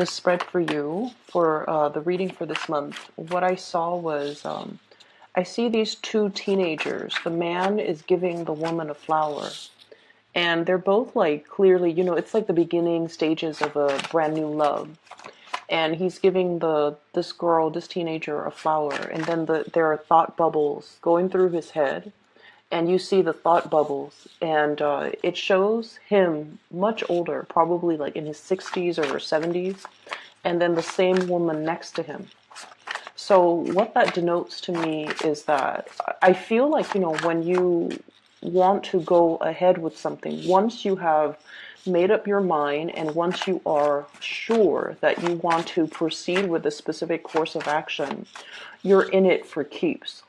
The spread for you for the reading for this month, what I saw was I see these two teenagers. The man is giving the woman a flower, and they're both like clearly, it's like the beginning stages of a brand new love. And he's giving this teenager, a flower, and then there are thought bubbles going through his head, and you see the thought bubbles, and it shows him much older, probably like in his 60s or 70s, and then the same woman next to him. So what that denotes to me is that I feel like, when you want to go ahead with something, once you have made up your mind and once you are sure that you want to proceed with a specific course of action, you're in it for keeps.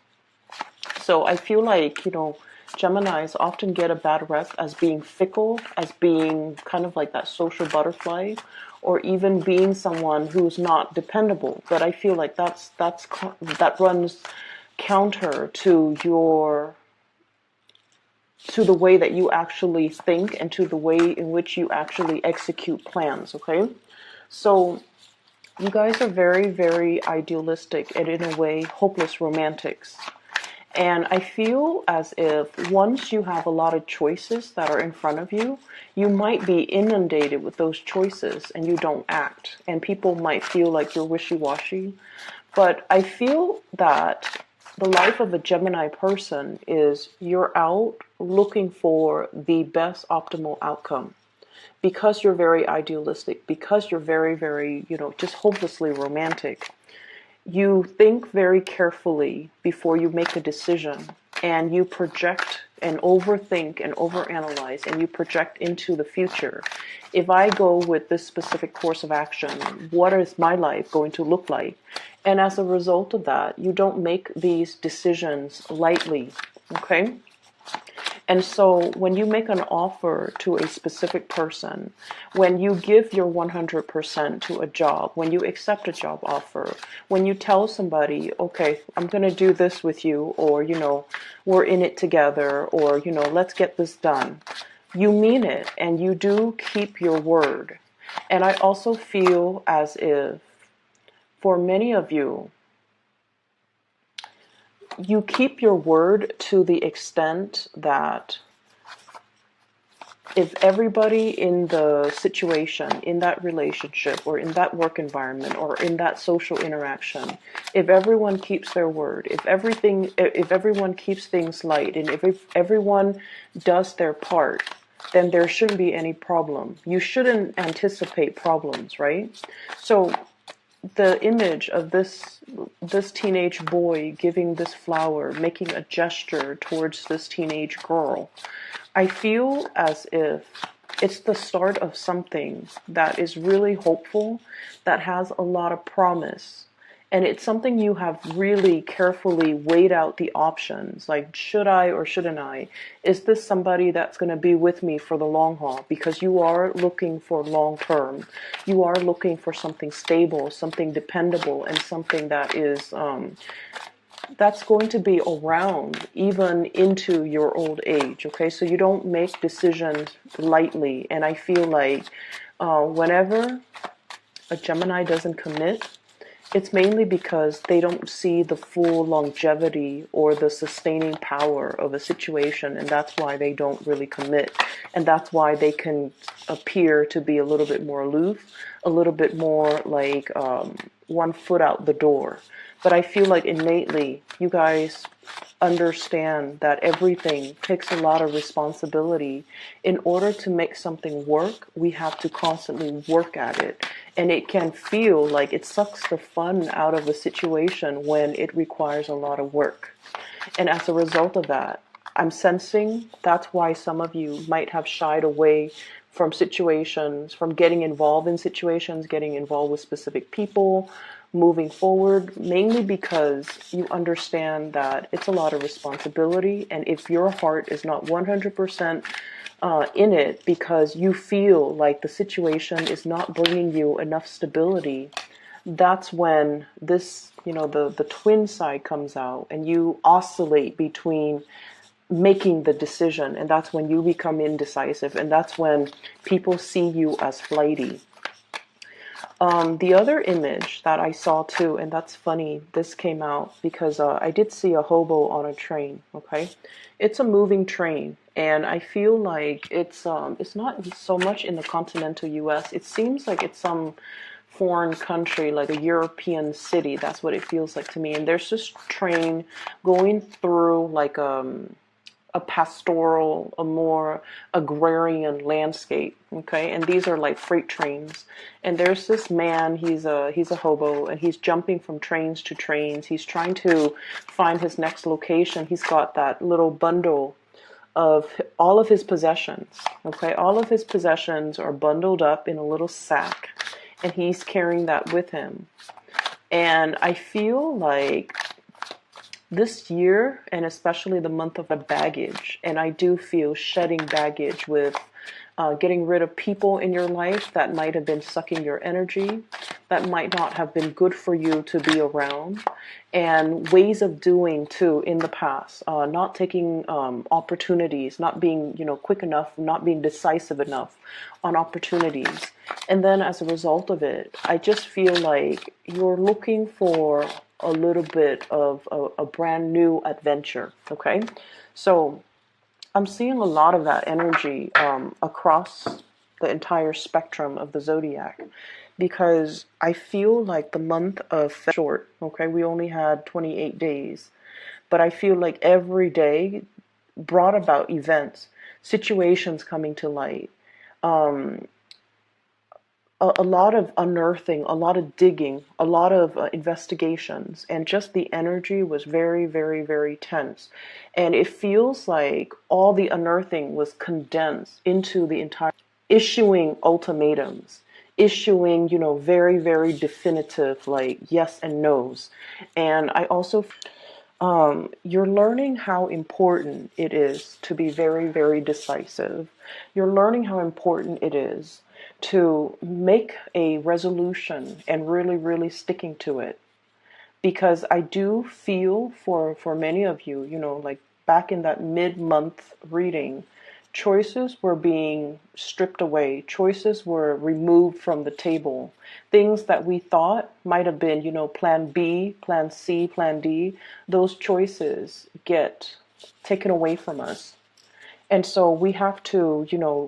So I feel like, Geminis often get a bad rep as being fickle, as being kind of like that social butterfly, or even being someone who's not dependable. But I feel like that runs counter to the way that you actually think and to the way in which you actually execute plans, okay? So you guys are very, very idealistic and in a way hopeless romantics. And I feel as if once you have a lot of choices that are in front of you, you might be inundated with those choices and you don't act. And people might feel like you're wishy-washy. But I feel that the life of a Gemini person is you're out looking for the best optimal outcome. Because you're very idealistic, because you're very, very, just hopelessly romantic, you think very carefully before you make a decision, and you project and overthink and overanalyze, and you project into the future. If I go with this specific course of action, what is my life going to look like? And as a result of that, you don't make these decisions lightly, okay? And so when you make an offer to a specific person, when you give your 100% to a job, when you accept a job offer, when you tell somebody, okay, I'm going to do this with you, or, we're in it together, or, let's get this done, you mean it and you do keep your word. And I also feel as if for many of you, you keep your word to the extent that if everybody in the situation, in that relationship, or in that work environment, or in that social interaction, if everyone keeps their word, if everyone keeps things light, and if everyone does their part, then there shouldn't be any problem. You shouldn't anticipate problems, right? So the image of this teenage boy giving this flower, making a gesture towards this teenage girl, I feel as if it's the start of something that is really hopeful, that has a lot of promise. And it's something you have really carefully weighed out the options. Like, should I or shouldn't I? Is this somebody that's going to be with me for the long haul? Because you are looking for long term. You are looking for something stable, something dependable, and something that is that's going to be around even into your old age, okay? So you don't make decisions lightly. And I feel like whenever a Gemini doesn't commit, it's mainly because they don't see the full longevity or the sustaining power of a situation, and that's why they don't really commit. And that's why they can appear to be a little bit more aloof, a little bit more like one foot out the door. But I feel like innately you guys understand that everything takes a lot of responsibility. In order to make something work, we have to constantly work at it. And it can feel like it sucks the fun out of a situation when it requires a lot of work. And as a result of that, I'm sensing that's why some of you might have shied away from situations, from getting involved in situations, getting involved with specific people, moving forward, mainly because you understand that it's a lot of responsibility. And if your heart is not 100% in it because you feel like the situation is not bringing you enough stability, that's when this, the twin side comes out, and you oscillate between making the decision, and that's when you become indecisive, and that's when people see you as flighty. The other image that I saw too, and that's funny, this came out because I did see a hobo on a train, okay? It's a moving train, and I feel like it's not so much in the continental US. It seems like it's some foreign country, like a European city. That's what it feels like to me. And there's this train going through like a pastoral, a more agrarian landscape. Okay, and these are like freight trains. And there's this man. He's a hobo, and he's jumping from trains to trains. He's trying to find his next location. He's got that little bundle of all of his possessions. Okay, all of his possessions are bundled up in a little sack, and he's carrying that with him. And I feel like this year, and especially the month of the baggage, and I do feel shedding baggage with getting rid of people in your life that might have been sucking your energy, that might not have been good for you to be around, and ways of doing too in the past, not taking opportunities, not being quick enough, not being decisive enough on opportunities. And then as a result of it, I just feel like you're looking for a little bit of a brand new adventure. Okay, so I'm seeing a lot of that energy across the entire spectrum of the zodiac, because I feel like the month of short. Okay, we only had 28 days, but I feel like every day brought about events, situations coming to light, a lot of unearthing, a lot of digging, a lot of investigations, and just the energy was very, very, very tense. And it feels like all the unearthing was condensed into the entire issuing ultimatums, issuing, very, very definitive, like yes and no's. And I also you're learning how important it is to be very, very decisive. You're learning how important it is to make a resolution and really, really sticking to it. Because I do feel for many of you, like back in that mid-month reading, choices were being stripped away. Choices were removed from the table. Things that we thought might have been, plan B, plan C, plan D, those choices get taken away from us. And so we have to,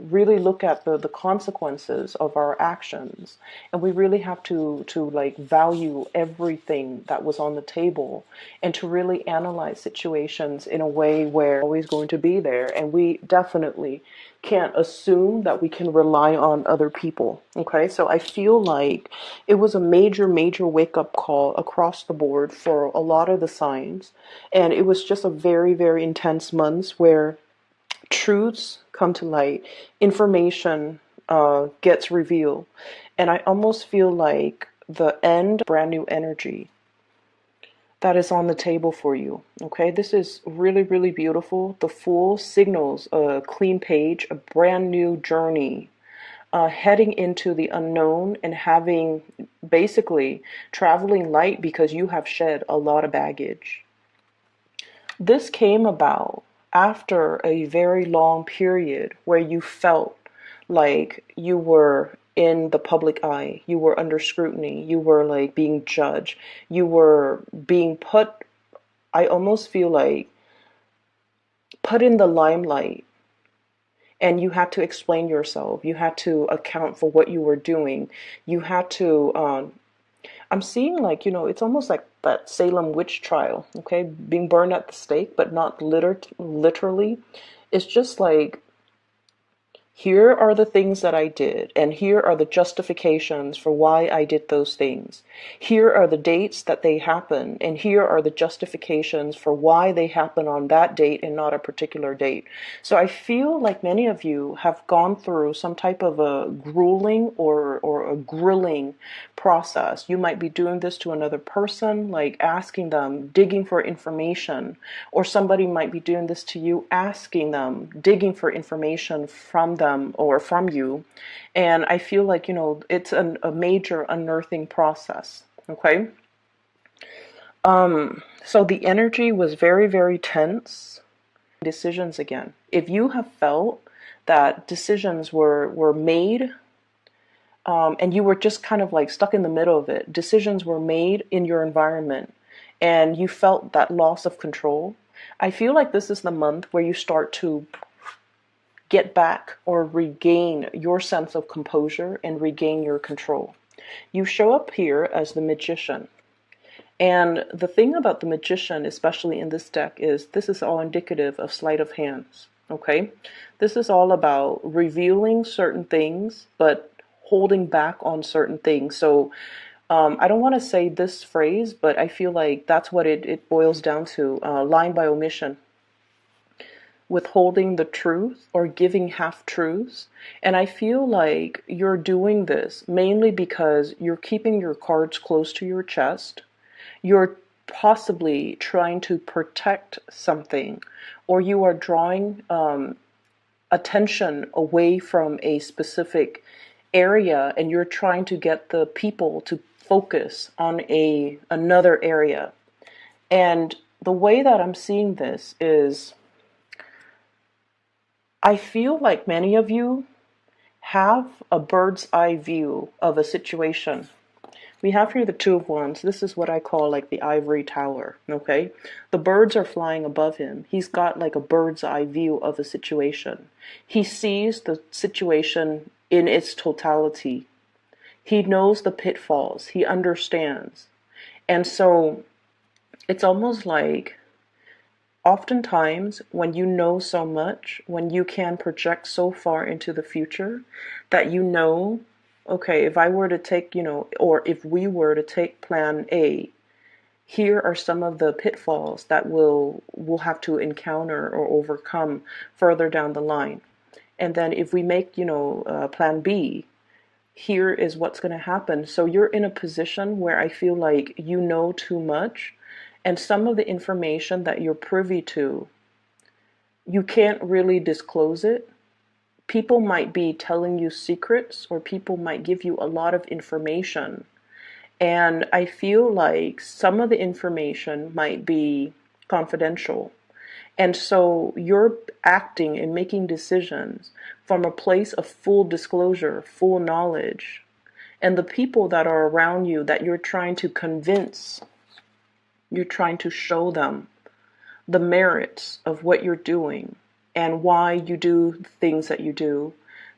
really look at the consequences of our actions. And we really have to like value everything that was on the table, and to really analyze situations in a way where always going to be there. And we definitely can't assume that we can rely on other people. Okay, so I feel like it was a major, major wake up call across the board for a lot of the signs. And it was just a very, very intense month where truths come to light, information gets revealed, and I almost feel like the end, brand new energy that is on the table for you. Okay, this is really, really beautiful. The Fool signals a clean page, a brand new journey, heading into the unknown, and having basically traveling light because you have shed a lot of baggage. This came about after a very long period where you felt like you were in the public eye, you were under scrutiny, you were like being judged, you were being put, I almost feel like, put in the limelight. And you had to explain yourself. You had to account for what you were doing. You had to I'm seeing like, it's almost like that Salem witch trial, okay? Being burned at the stake, but not literally. It's just like, here are the things that I did, and here are the justifications for why I did those things. Here are the dates that they happened, and here are the justifications for why they happen on that date and not a particular date. So I feel like many of you have gone through some type of a grueling or a grilling process. You might be doing this to another person, like asking them, digging for information, or somebody might be doing this to you, asking them, digging for information from them or from you. And I feel like, it's a major unearthing process. Okay. So the energy was very, very tense. Decisions again. If you have felt that decisions were made and you were just kind of like stuck in the middle of it. Decisions were made in your environment and you felt that loss of control. I feel like this is the month where you start to get back or regain your sense of composure and regain your control. You show up here as the magician. And the thing about the magician, especially in this deck, is this is all indicative of sleight of hands. Okay? This is all about revealing certain things, but holding back on certain things. So I don't want to say this phrase, but I feel like that's what it boils down to, lying by omission, withholding the truth or giving half truths. And I feel like you're doing this mainly because you're keeping your cards close to your chest. You're possibly trying to protect something, or you are drawing attention away from a specific area, and you're trying to get the people to focus on another area. And the way that I'm seeing this is, I feel like many of you have a bird's eye view of a situation. We have here the Two of Wands. This is what I call like the ivory tower, okay? The birds are flying above him. He's got like a bird's eye view of a situation. He sees the situation in its totality. He knows the pitfalls. He understands. And so it's almost like oftentimes when you know so much, when you can project so far into the future that you know, okay, if I were to take, or if we were to take plan A, here are some of the pitfalls that we'll have to encounter or overcome further down the line. And then if we make, plan B, here is what's going to happen. So you're in a position where I feel like you know too much, and some of the information that you're privy to, you can't really disclose it. People might be telling you secrets, or people might give you a lot of information. And I feel like some of the information might be confidential. And so you're acting and making decisions from a place of full disclosure, full knowledge. And the people that are around you that you're trying to convince, you're trying to show them the merits of what you're doing and why you do things that you do,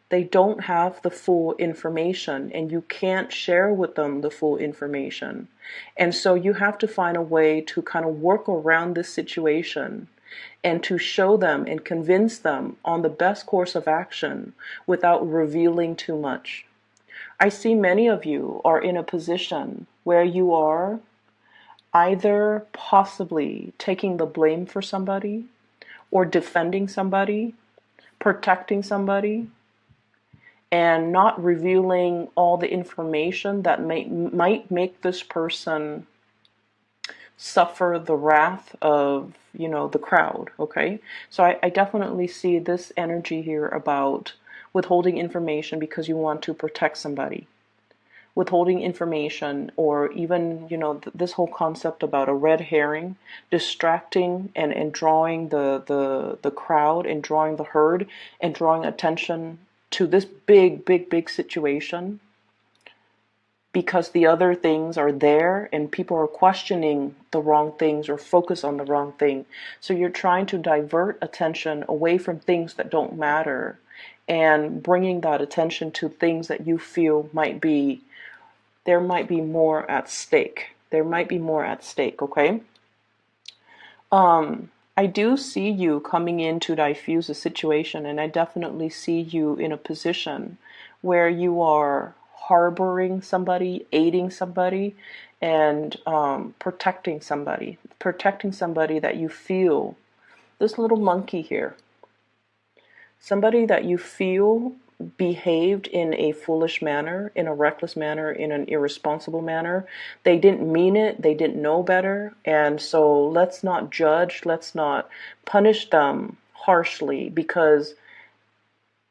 they don't have the full information, and you can't share with them the full information. And so you have to find a way to kind of work around this situation and to show them and convince them on the best course of action without revealing too much. I see many of you are in a position where you are either possibly taking the blame for somebody, or defending somebody, protecting somebody, and not revealing all the information that might make this person suffer the wrath of, the crowd, okay? So I definitely see this energy here about withholding information because you want to protect somebody. Withholding information, or even, this whole concept about a red herring, distracting and drawing the crowd and drawing the herd and drawing attention to this big situation because the other things are there and people are questioning the wrong things or focus on the wrong thing. So you're trying to divert attention away from things that don't matter and bringing that attention to things that you feel there might be more at stake. There might be more at stake, okay? I do see you coming in to diffuse a situation, and I definitely see you in a position where you are harboring somebody, aiding somebody, and protecting somebody that you feel, this little monkey here, somebody that you feel behaved in a foolish manner, in a reckless manner, in an irresponsible manner. They didn't mean it, they didn't know better, and so let's not judge, let's not punish them harshly, because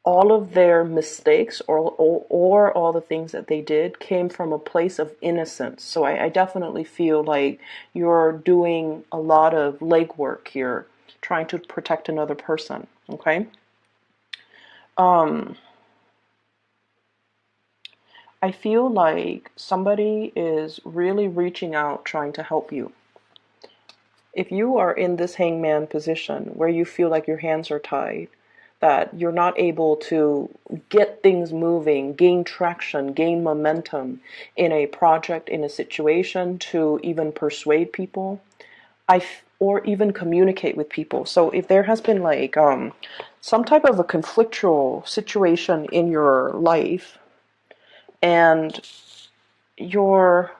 all of their mistakes or all the things that they did came from a place of innocence. So I definitely feel like you're doing a lot of legwork here, trying to protect another person, okay? I feel like somebody is really reaching out, trying to help you. If you are in this hangman position where you feel like your hands are tied, that you're not able to get things moving, gain traction, gain momentum in a project, in a situation, to even persuade people, or even communicate with people. So if there has been like some type of a conflictual situation in your life, and you're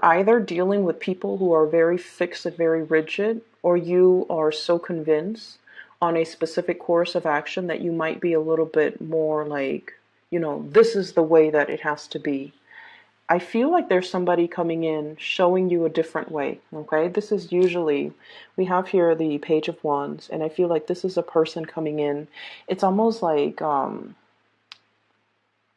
either dealing with people who are very fixed and very rigid, or you are so convinced on a specific course of action that you might be a little bit more like, this is the way that it has to be. I feel like there's somebody coming in showing you a different way, okay? This is usually, we have here the Page of Wands, and I feel like this is a person coming in. It's almost like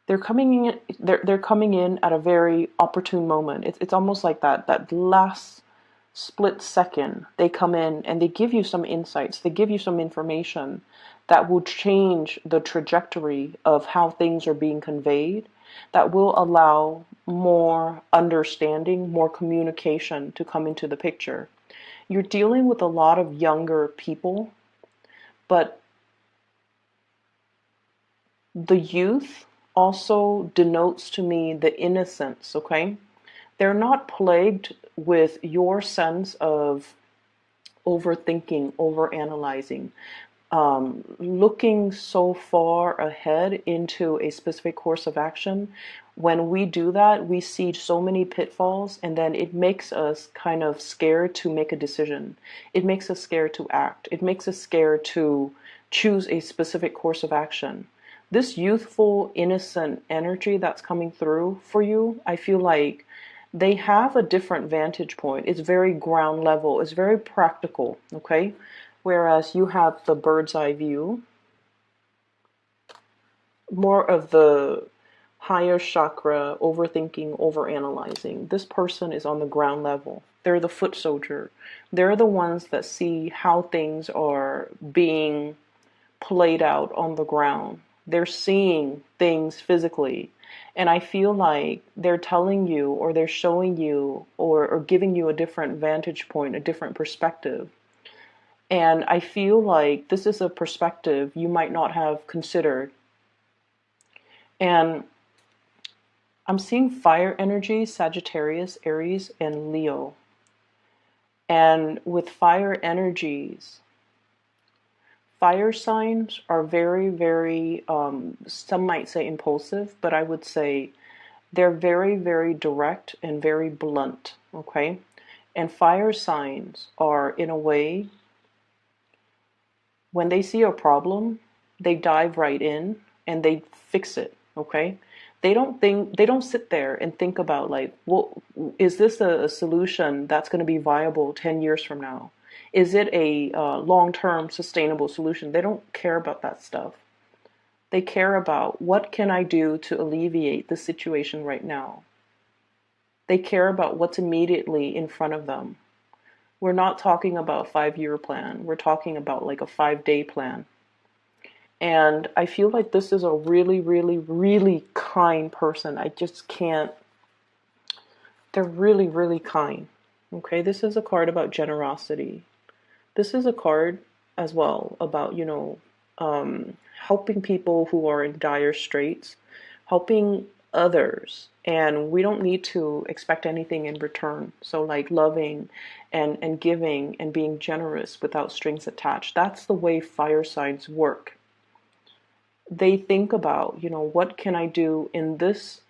they're coming in at a very opportune moment. It's almost like that last split second they come in and they give you some insights, they give you some information that will change the trajectory of how things are being conveyed, that will allow more understanding, more communication to come into the picture. You're dealing with a lot of younger people, but the youth also denotes to me the innocence, okay? They're not plagued with your sense of overthinking, overanalyzing, looking so far ahead into a specific course of action. When we do that, we see so many pitfalls, and then it makes us kind of scared to make a decision. It makes us scared to act. It makes us scared to choose a specific course of action. This youthful, innocent energy that's coming through for you, I feel like they have a different vantage point. It's very ground level. It's very practical, okay? Whereas you have the bird's eye view, more of the higher chakra, overthinking, overanalyzing. This person is on the ground level. They're the foot soldier. They're the ones that see how things are being played out on the ground. They're seeing things physically. And I feel like they're telling you, or they're showing you, or giving you a different vantage point, a different perspective. And I feel like this is a perspective you might not have considered. And I'm seeing fire energy, Sagittarius, Aries, and Leo. And with fire energies, fire signs are very, very, some might say impulsive, but I would say they're very, very direct and very blunt, okay? And fire signs are, in a way, when they see a problem, they dive right in and they fix it, okay? They don't sit there and think about like, well, is this a solution that's going to be viable 10 years from now? Is it a long-term sustainable solution? They don't care about that stuff. They care about, what can I do to alleviate the situation right now? They care about what's immediately in front of them. We're not talking about a 5-year plan. We're talking about like a 5-day plan. And I feel like this is a really, really, really kind person. I just can't. They're really, really kind. Okay, this is a card about generosity. This is a card as well about, helping people who are in dire straits, helping others. And we don't need to expect anything in return. So like loving and giving and being generous without strings attached. That's the way fire signs work. They think about, what can I do in this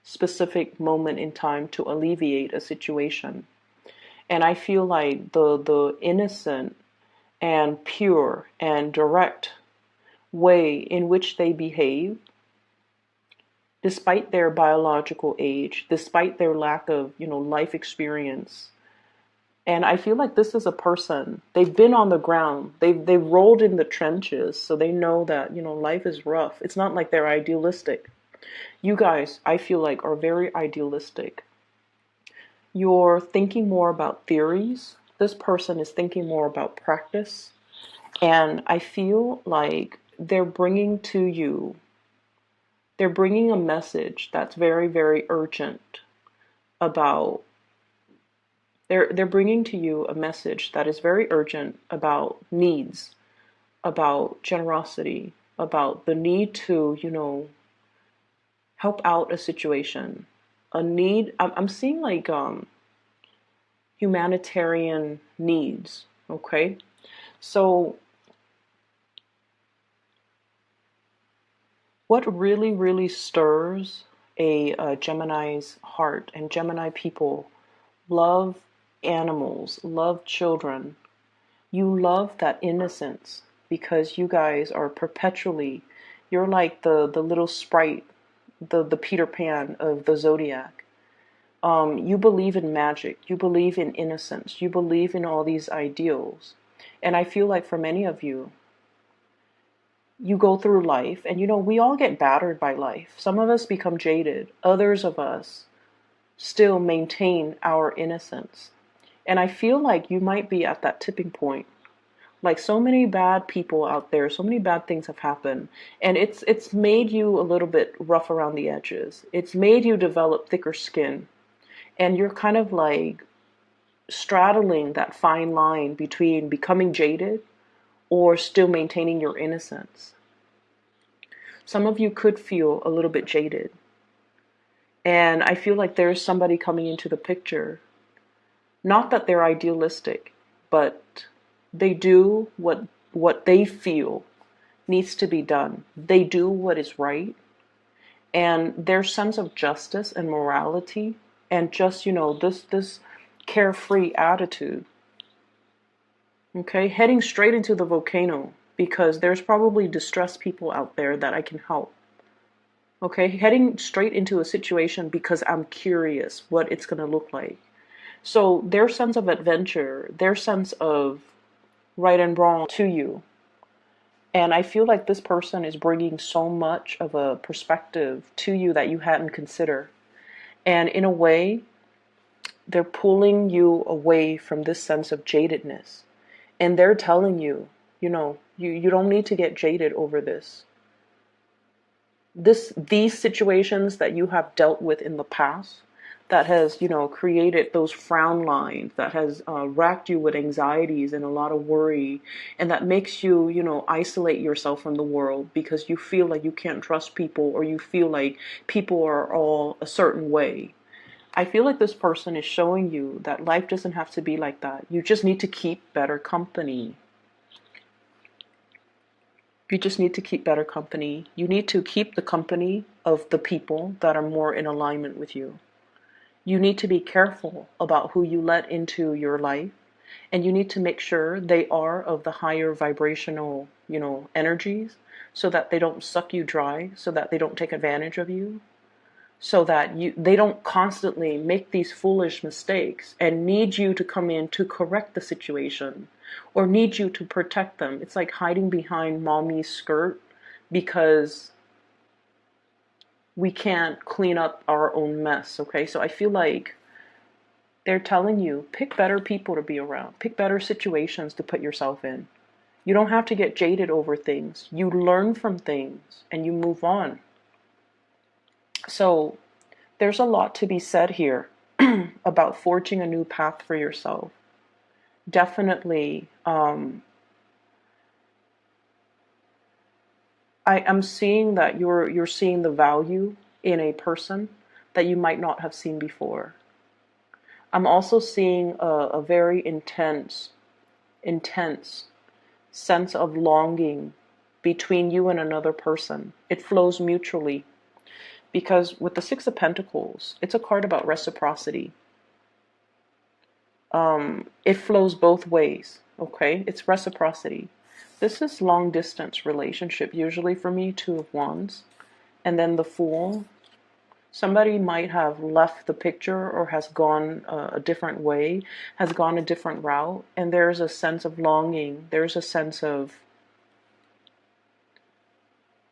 specific moment in time to alleviate a situation? And I feel like the innocent and pure and direct way in which they behave, despite their biological age, despite their lack of, life experience. And I feel like this is a person, they've been on the ground, they've rolled in the trenches, so they know that, life is rough. It's not like they're idealistic. You guys, I feel like, are very idealistic. You're thinking more about theories. This person is thinking more about practice. And I feel like they're bringing to you They're bringing a message that's very, very urgent about, they're bringing to you a message that is very urgent about needs, about generosity, about the need to, help out a situation, a need. I'm seeing like humanitarian needs. Okay, so what really, really stirs a Gemini's heart, and Gemini people love animals, love children. You love that innocence because you guys are perpetually, you're like the little sprite, the Peter Pan of the zodiac. You believe in magic, you believe in innocence, you believe in all these ideals. And I feel like for many of you, you go through life and we all get battered by life. Some of us become jaded, others of us still maintain our innocence. And I feel like you might be at that tipping point. Like so many bad people out there, so many bad things have happened, and it's made you a little bit rough around the edges. It's made you develop thicker skin, and you're kind of like straddling that fine line between becoming jaded or still maintaining your innocence. Some of you could feel a little bit jaded, and I feel like there's somebody coming into the picture. Not that they're idealistic, but they do what they feel needs to be done. They do what is right, and their sense of justice and morality, and just this carefree attitude. Okay, heading straight into the volcano because there's probably distressed people out there that I can help. Okay, heading straight into a situation because I'm curious what it's going to look like. So their sense of adventure, their sense of right and wrong to you. And I feel like this person is bringing so much of a perspective to you that you hadn't considered. And in a way, they're pulling you away from this sense of jadedness. And they're telling you, you don't need to get jaded over this. These situations that you have dealt with in the past, that has, created those frown lines, that has racked you with anxieties and a lot of worry, and that makes you, isolate yourself from the world because you feel like you can't trust people, or you feel like people are all a certain way. I feel like this person is showing you that life doesn't have to be like that. You just need to keep better company. You just need to keep better company. You need to keep the company of the people that are more in alignment with you. You need to be careful about who you let into your life, and you need to make sure they are of the higher vibrational, energies, so that they don't suck you dry, so that they don't take advantage of you, so that they don't constantly make these foolish mistakes and need you to come in to correct the situation or need you to protect them. It's like hiding behind mommy's skirt because we can't clean up our own mess. Okay, so I feel like they're telling you, pick better people to be around, pick better situations to put yourself in. You don't have to get jaded over things. You learn from things and you move on. So there's a lot to be said here about forging a new path for yourself. Definitely, I'm seeing that you're seeing the value in a person that you might not have seen before. I'm also seeing a very intense sense of longing between you and another person. It flows mutually because with the Six of Pentacles, it's a card about reciprocity. It flows both ways, okay? It's reciprocity. This is long distance relationship, usually for me, Two of Wands. And then the Fool. Somebody might have left the picture or has gone a different way, has gone a different route. And there's a sense of longing. There's a sense of,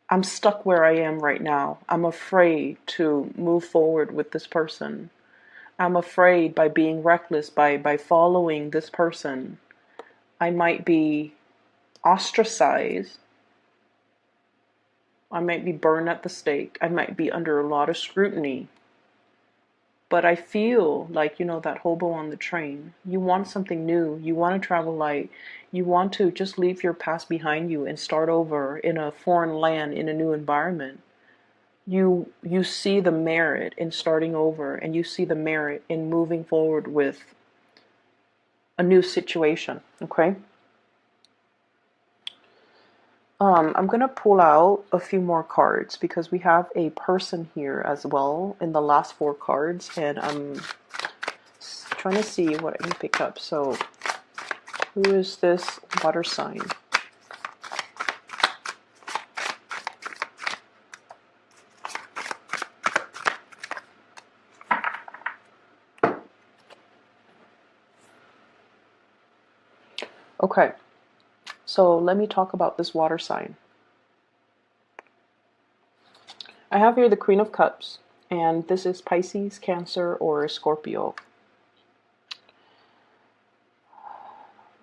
I'm stuck where I am right now. I'm afraid to move forward with this person. I'm afraid by being reckless, by following this person, I might be ostracized I might be burned at the stake. I might be under a lot of scrutiny. But I feel like, that hobo on the train. You want something new. You want to travel light. You want to just leave your past behind you and start over in a foreign land, in a new environment. You see the merit in starting over, and you see the merit in moving forward with a new situation, okay? I'm gonna pull out a few more cards because we have a person here as well in the last 4 cards, and I'm trying to see what I can pick up. So, who is this water sign? Okay, so let me talk about this water sign. I have here the Queen of Cups, and this is Pisces, Cancer, or Scorpio.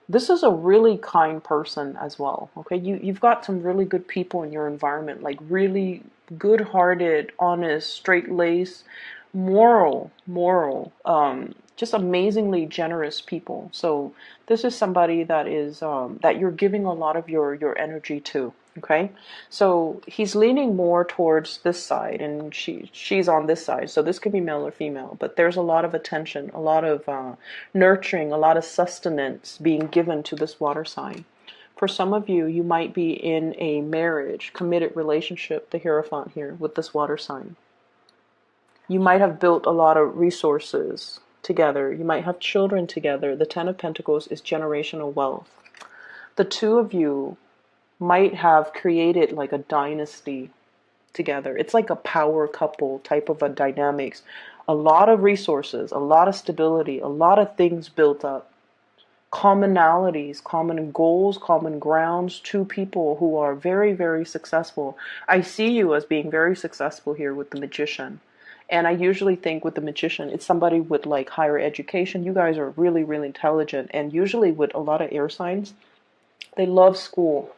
This is a really kind person as well, okay? You've got some really good people in your environment, like really good-hearted, honest, straight-laced, moral, just amazingly generous people. So this is somebody that is that you're giving a lot of your energy to. Okay, so he's leaning more towards this side, and she's on this side. So this could be male or female, but there's a lot of attention, a lot of nurturing, a lot of sustenance being given to this water sign. For some of you, you might be in a marriage, committed relationship, the Hierophant here with this water sign. You might have built a lot of resources together. You might have children together. The Ten of Pentacles is generational wealth. The two of you might have created like a dynasty together. It's like a power couple type of a dynamics. A lot of resources, a lot of stability, a lot of things built up. Commonalities, common goals, common grounds, two people who are very, very successful. I see you as being very successful here with the Magician. And I usually think with the Magician, it's somebody with like higher education. You guys are really, really intelligent. And usually with a lot of air signs, they love school.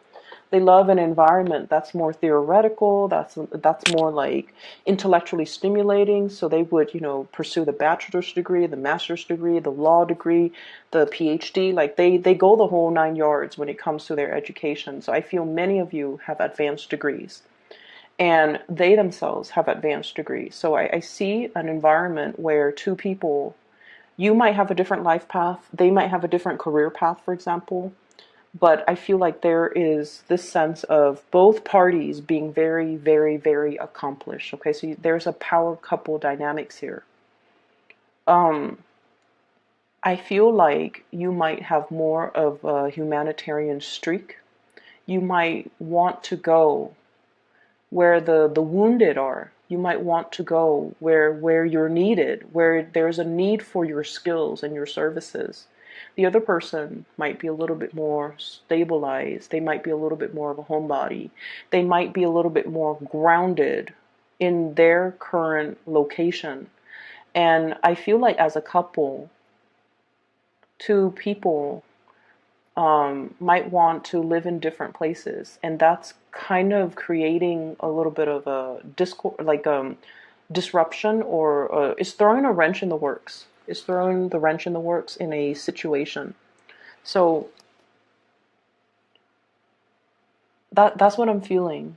They love an environment that's more theoretical, that's more like intellectually stimulating. So they would, pursue the bachelor's degree, the master's degree, the law degree, the PhD. Like they go the whole 9 yards when it comes to their education. So I feel many of you have advanced degrees. And they themselves have advanced degrees. So I see an environment where two people, you might have a different life path. They might have a different career path, for example. But I feel like there is this sense of both parties being very, very, very accomplished. Okay, so there's a power couple dynamics here. I feel like you might have more of a humanitarian streak. You might want to go where the wounded are. You might want to go where you're needed, where there's a need for your skills and your services. The other person might be a little bit more stabilized. They might be a little bit more of a homebody. They might be a little bit more grounded in their current location. And I feel like as a couple, two people might want to live in different places, and that's kind of creating a little bit of a disruption, or it's throwing a wrench in the works. It's throwing the wrench in the works in a situation. So that's what I'm feeling,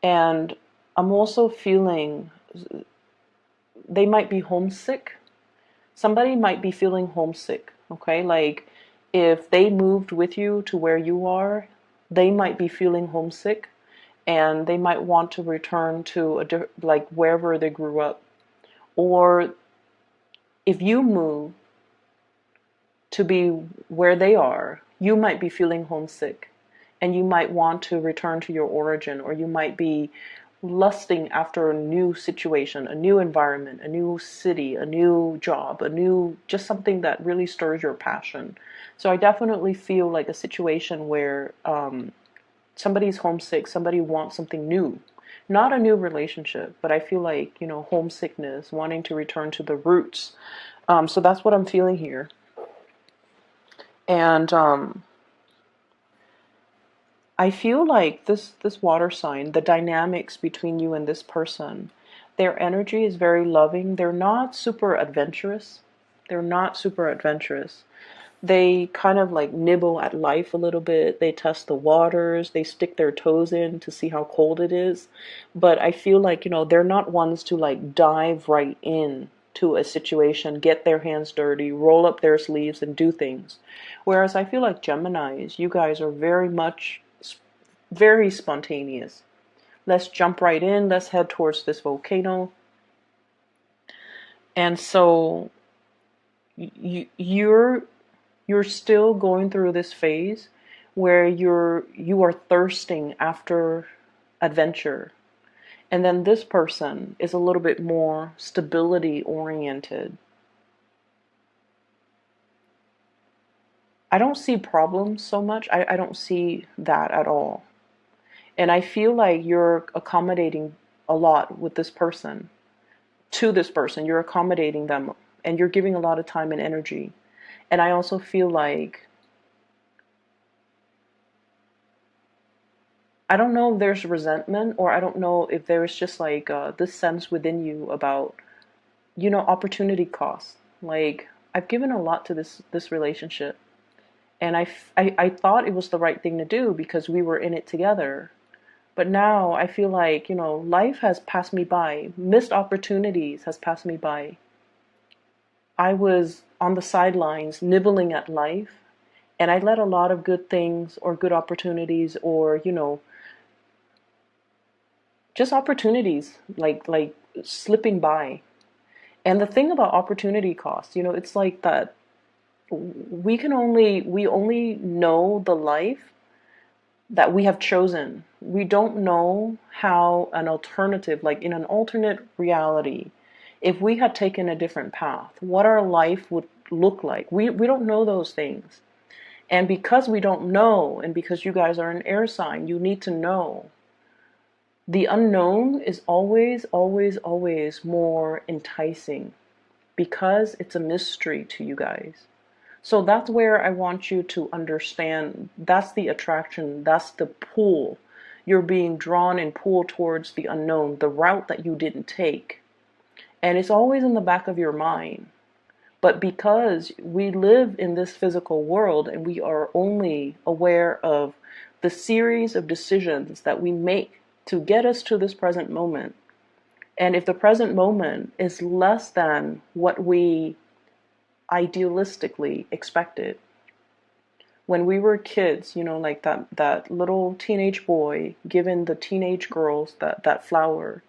and I'm also feeling they might be homesick. Somebody might be feeling homesick. Okay, like if they moved with you to where you are, they might be feeling homesick, and they might want to return to like wherever they grew up. Or if you move to be where they are, you might be feeling homesick, and you might want to return to your origin, or you might be lusting after a new situation, a new environment, a new city, a new job, just something that really stirs your passion. So I definitely feel like a situation where somebody's homesick, somebody wants something new. Not a new relationship, but I feel like, homesickness, wanting to return to the roots. So that's what I'm feeling here. And I feel like this water sign, the dynamics between you and this person, their energy is very loving. They're not super adventurous. They're not super adventurous. They kind of like nibble at life a little bit. They test the waters. They stick their toes in to see how cold it is. But I feel like, they're not ones to like dive right in to a situation, get their hands dirty, roll up their sleeves and do things. Whereas I feel like Geminis, you guys are very spontaneous. Let's jump right in. Let's head towards this volcano. And so you're still going through this phase where you are thirsting after adventure. And then this person is a little bit more stability oriented. I don't see problems so much. I don't see that at all. And I feel like you're accommodating a lot with this person, to this person. You're accommodating them and you're giving a lot of time and energy. And I also feel like, I don't know if there's resentment, or I don't know if there's just like this sense within you about, opportunity cost. Like, I've given a lot to this relationship. And I thought it was the right thing to do because we were in it together. But now I feel like, life has passed me by. Missed opportunities has passed me by. I was on the sidelines nibbling at life, and I let a lot of good things or good opportunities or, just opportunities like slipping by. And the thing about opportunity cost, it's like that we only know the life that we have chosen. We don't know how an alternative, like in an alternate reality, if we had taken a different path, what our life would look like. We don't know those things. And because we don't know, and because you guys are an air sign, you need to know. The unknown is always, always, always more enticing because it's a mystery to you guys. So that's where I want you to understand, that's the attraction, that's the pull. You're being drawn and pulled towards the unknown, the route that you didn't take. And it's always in the back of your mind. But because we live in this physical world and we are only aware of the series of decisions that we make to get us to this present moment, and if the present moment is less than what we idealistically expected. When we were kids, like that little teenage boy giving the teenage girls that flower.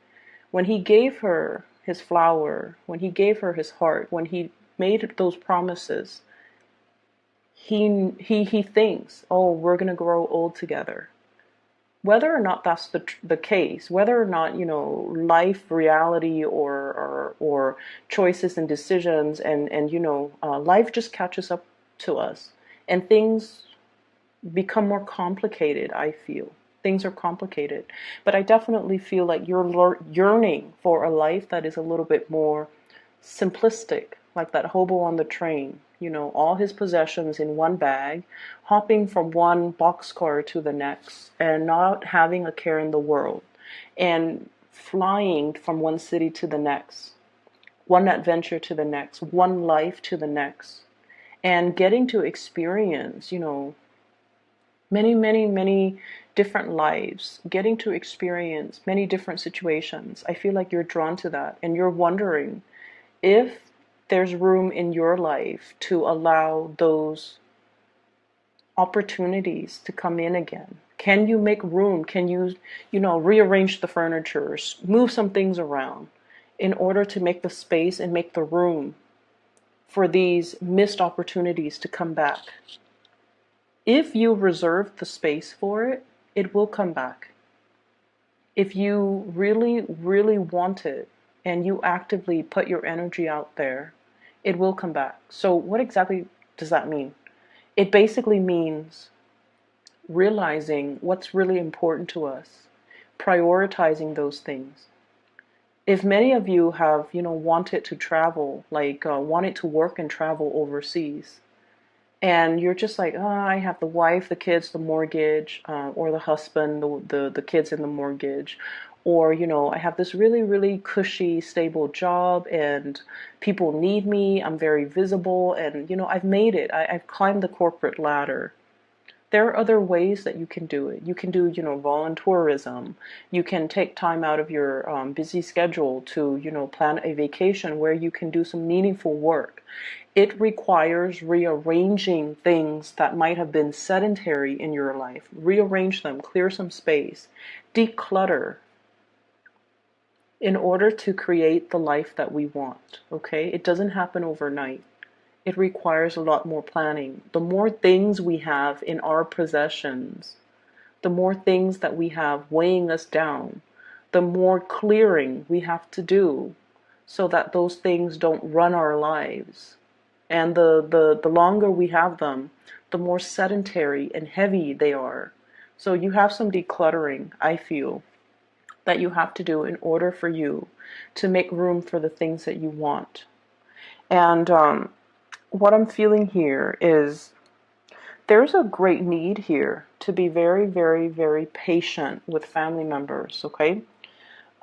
When he gave her his flower, when he gave her his heart, when he made those promises, he thinks, oh, we're gonna grow old together. Whether or not that's the case, whether or not, life, reality, or choices and decisions and life just catches up to us and things become more complicated, I feel. Things are complicated. But I definitely feel like you're yearning for a life that is a little bit more simplistic, like that hobo on the train, all his possessions in one bag, hopping from one boxcar to the next, and not having a care in the world, and flying from one city to the next, one adventure to the next, one life to the next, and getting to experience, many, many, many different lives, getting to experience many different situations. I feel like you're drawn to that, and you're wondering if there's room in your life to allow those opportunities to come in again. Can you make room? Can you, rearrange the furniture, move some things around in order to make the space and make the room for these missed opportunities to come back? If you reserve the space for it, it will come back. If you really, really want it and you actively put your energy out there, it will come back. So what exactly does that mean? It basically means realizing what's really important to us, prioritizing those things. If many of you have, wanted to travel, like wanted to work and travel overseas, and you're just like, oh, I have the wife, the kids, the mortgage, or the husband, the kids and the mortgage, or I have this really really cushy stable job, and people need me. I'm very visible, and I've made it. I've climbed the corporate ladder. There are other ways that you can do it. You can do, volunteerism. You can take time out of your busy schedule to, plan a vacation where you can do some meaningful work. It requires rearranging things that might have been sedentary in your life. Rearrange them, clear some space, declutter in order to create the life that we want. Okay? It doesn't happen overnight. It requires a lot more planning. The more things we have in our possessions, the more things that we have weighing us down, the more clearing we have to do so that those things don't run our lives. And the longer we have them, the more sedentary and heavy they are. So you have some decluttering, I feel, that you have to do in order for you to make room for the things that you want. And what I'm feeling here is there's a great need here to be very, very, very patient with family members, okay?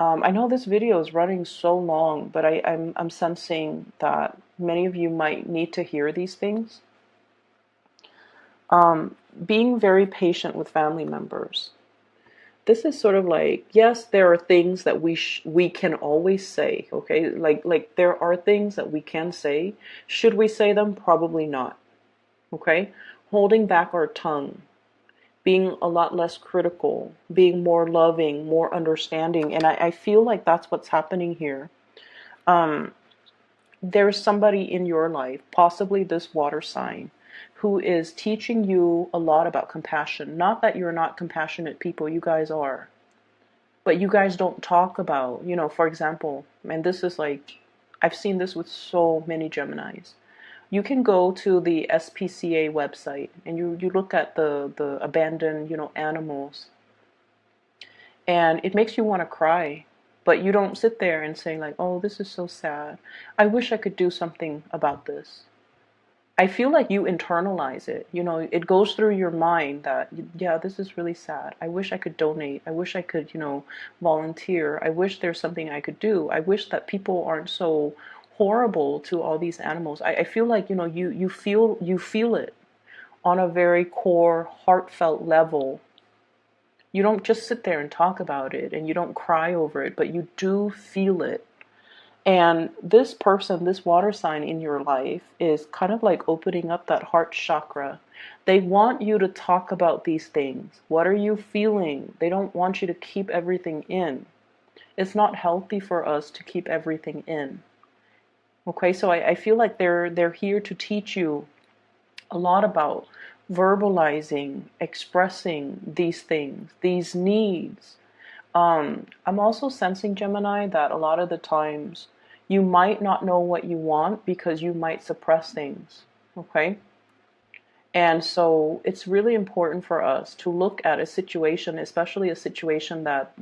I know this video is running so long, but I'm sensing that many of you might need to hear these things. Being very patient with family members. This is sort of like, yes, there are things that we can always say, okay? Like there are things that we can say. Should we say them? Probably not, okay? Holding back our tongue, being a lot less critical, being more loving, more understanding. And I feel like that's what's happening here. There's somebody in your life, possibly this water sign, who is teaching you a lot about compassion. Not that you're not compassionate people, you guys are. But you guys don't talk about, for example, and this is like, I've seen this with so many Geminis. You can go to the SPCA website and you look at the abandoned, animals, and it makes you want to cry. But you don't sit there and say like, oh, this is so sad. I wish I could do something about this. I feel like you internalize it. It goes through your mind that, yeah, this is really sad. I wish I could donate. I wish I could, volunteer. I wish there's something I could do. I wish that people aren't so horrible to all these animals. I feel like, you feel it on a very core, heartfelt level. You don't just sit there and talk about it, and you don't cry over it, but you do feel it. And this person, this water sign in your life, is kind of like opening up that heart chakra. They want you to talk about these things. What are you feeling? They don't want you to keep everything in. It's not healthy for us to keep everything in. Okay, so I feel like they're here to teach you a lot about verbalizing, expressing these things, these needs. I'm also sensing, Gemini, that a lot of the times you might not know what you want because you might suppress things, okay? And so it's really important for us to look at a situation, especially a situation that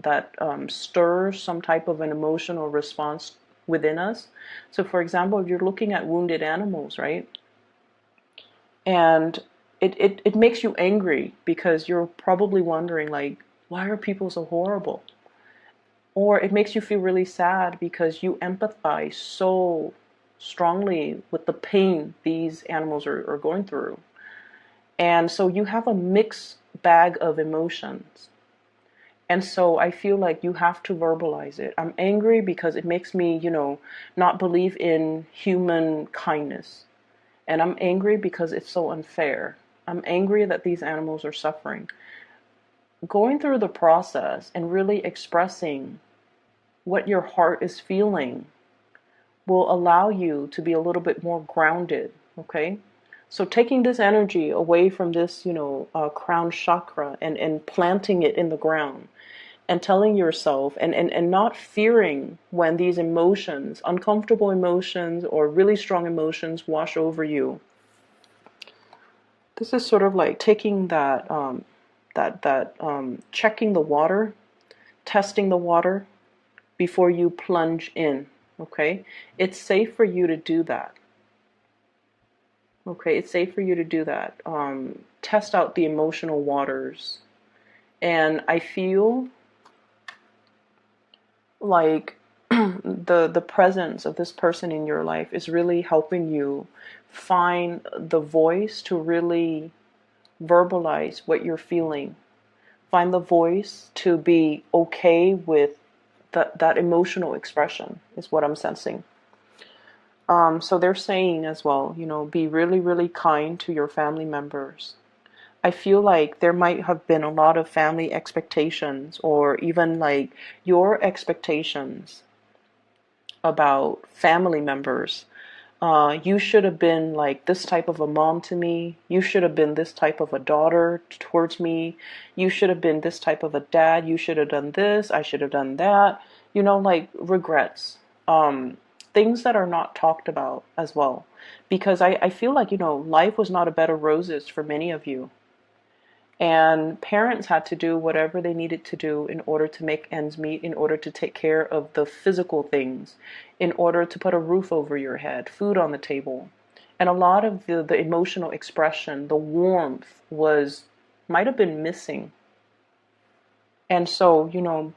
stirs some type of an emotional response within us. So for example, if you're looking at wounded animals, right? And it makes you angry because you're probably wondering like, why are people so horrible? Or it makes you feel really sad because you empathize so strongly with the pain these animals are going through. And so you have a mixed bag of emotions. And so I feel like you have to verbalize it. I'm angry because it makes me, not believe in human kindness. And I'm angry because it's so unfair. I'm angry that these animals are suffering. Going through the process and really expressing what your heart is feeling will allow you to be a little bit more grounded, okay? So taking this energy away from this, crown chakra and planting it in the ground and telling yourself and not fearing when these emotions, uncomfortable emotions or really strong emotions wash over you. This is sort of like taking that, checking the water, testing the water before you plunge in, okay? It's safe for you to do that. Okay, it's safe for you to do that. Test out the emotional waters. And I feel like the presence of this person in your life is really helping you find the voice to really verbalize what you're feeling. Find the voice to be okay with that emotional expression is what I'm sensing. So they're saying as well, be really, really kind to your family members. I feel like there might have been a lot of family expectations, or even like your expectations about family members. You should have been like this type of a mom to me. You should have been this type of a daughter towards me. You should have been this type of a dad. You should have done this. I should have done that. Like regrets. Things that are not talked about as well. Because I feel like, life was not a bed of roses for many of you. And parents had to do whatever they needed to do in order to make ends meet, in order to take care of the physical things, in order to put a roof over your head, food on the table. And a lot of the emotional expression, the warmth might have been missing. And so,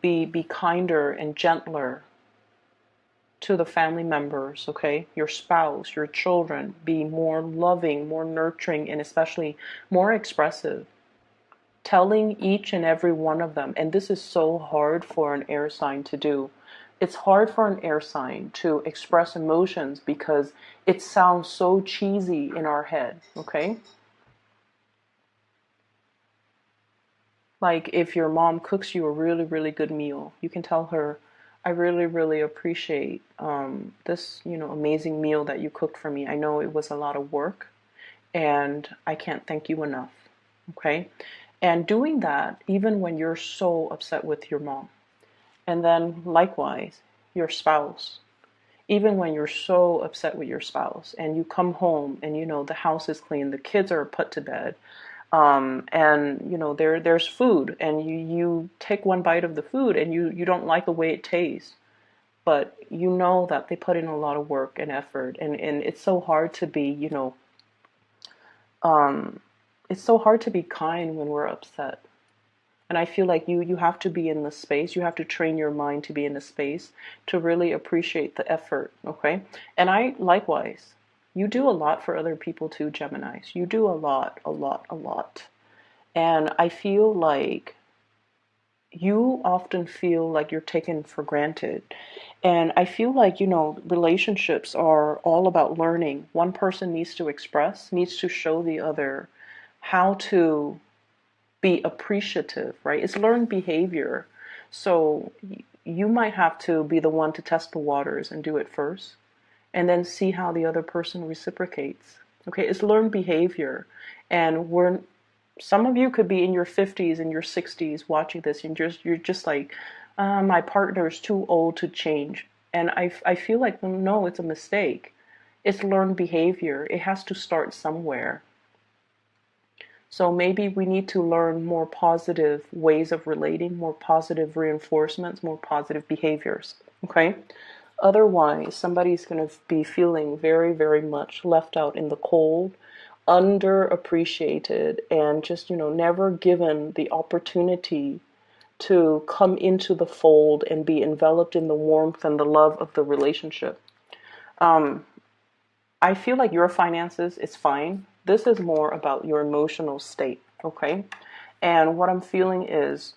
be kinder and gentler to the family members, okay? Your spouse, your children. Be more loving, more nurturing, and especially more expressive. Telling each and every one of them, and this is so hard for an air sign to do. It's hard for an air sign to express emotions because it sounds so cheesy in our head, okay? Like if your mom cooks you a really, really good meal, you can tell her, I really, really appreciate this, amazing meal that you cooked for me. I know it was a lot of work and I can't thank you enough, okay? And doing that even when you're so upset with your mom. And then likewise, your spouse. Even when you're so upset with your spouse and you come home and the house is clean, the kids are put to bed, and there's food, and you take one bite of the food and you don't like the way it tastes, but you know that they put in a lot of work and effort, and it's so hard to be it's so hard to be kind when we're upset. And I feel like you have to be in the space. You have to train your mind to be in the space to really appreciate the effort, okay? And I likewise, you do a lot for other people too, Geminis. You do a lot, a lot, a lot. And I feel like you often feel like you're taken for granted. And I feel like, relationships are all about learning. One person needs to express, needs to show the other how to be appreciative, right? It's learned behavior. So you might have to be the one to test the waters and do it first, and then see how the other person reciprocates. Okay, it's learned behavior. And some of you could be in your 50s and your 60s watching this, and you're just like, my partner is too old to change. And I feel like, no, it's a mistake. It's learned behavior. It has to start somewhere. So maybe we need to learn more positive ways of relating, more positive reinforcements, more positive behaviors. Okay? Otherwise, somebody's going to be feeling very, very much left out in the cold, underappreciated, and just, never given the opportunity to come into the fold and be enveloped in the warmth and the love of the relationship. I feel like your finances is fine. This is more about your emotional state, okay? And what I'm feeling is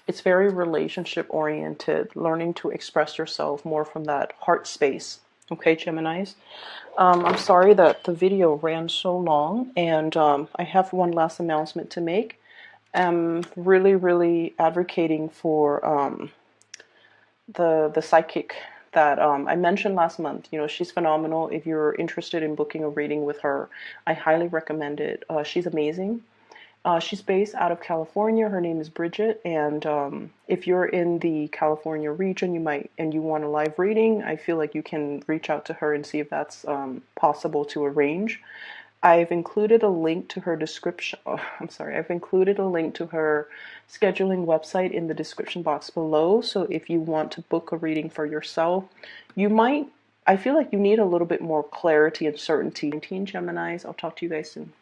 it's very relationship oriented, learning to express yourself more from that heart space, okay, Geminis? I'm sorry that the video ran so long, and I have one last announcement to make. I'm really, really advocating for the psychic that I mentioned last month. She's phenomenal. If you're interested in booking a reading with her, I highly recommend it. She's amazing. She's based out of California. Her name is Bridget, and if you're in the California region, you want a live reading, I feel like you can reach out to her and see if that's possible to arrange. I've included a link to her description. Oh, I'm sorry. I've included a link to her scheduling website in the description box below. So if you want to book a reading for yourself, you might I feel like you need a little bit more clarity and certainty. 19 Geminis, I'll talk to you guys soon.